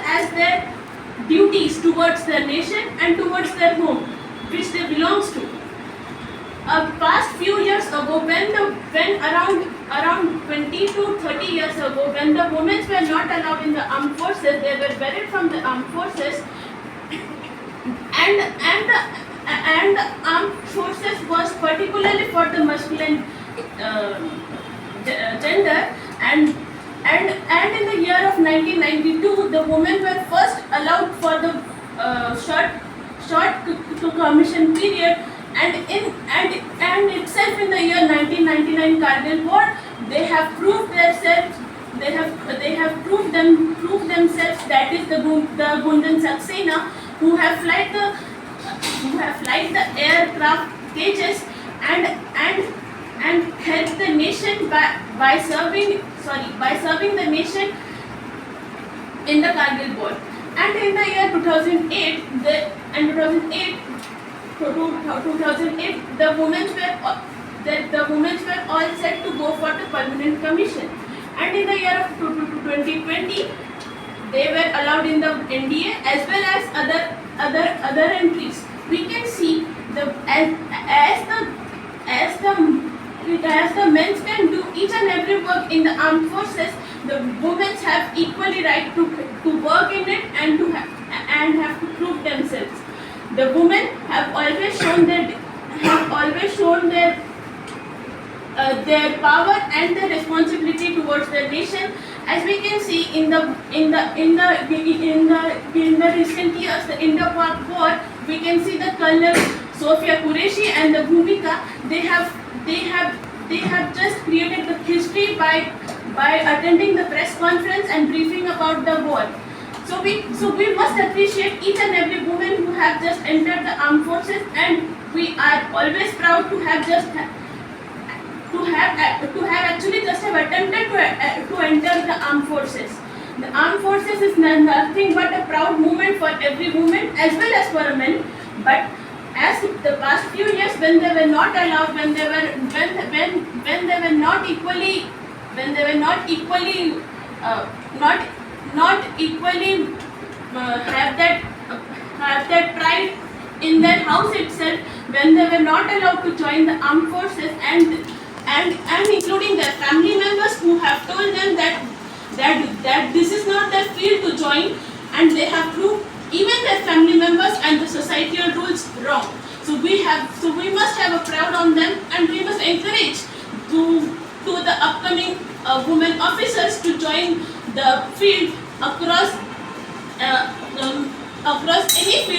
as their duties towards their nation and towards their home, which they belongs to. Past few years ago, when around 20 to 30 years ago, when the women were not allowed in the armed forces, they were buried from the armed forces, and the armed forces was particularly for the masculine gender, and in the year of 1992, the women were first allowed for the short to commission period, and itself in the year 1999 Kargil War, they have proved themselves. They have proved themselves. That is the Gunjan Saxena, who have flight the aircraft cages and helped the nation by serving the nation in the Kargil War. And in the year 2008, the women were all set to go for the permanent commission. And in the year of 2020, they were allowed in the NDA as well as other entries. We can see as the men can do each and every work in the armed forces, the women have equally right to work in it and have to prove themselves. The women have always shown their power and their responsibility towards their nation. As we can see in the recent years, the Indo-Pak War, we can see the Colonel Sofia Qureshi and the Bhumika. They have just created the history by attending the press conference and briefing about the war. So we must appreciate each and every woman who have just entered the armed forces, and we are always proud to have actually attempted to enter the armed forces. The armed forces is nothing but a proud moment for every woman as well as for a man. But as the past few years, when they were not allowed, when they were not equally have that pride in their house itself, when they were not allowed to join the armed forces, and including their family members who have told them that this is not their field to join, and they have proved even their family members and the societal rules wrong. So we must have a proud on them, and we must encourage to the upcoming women officers to join the field across any field.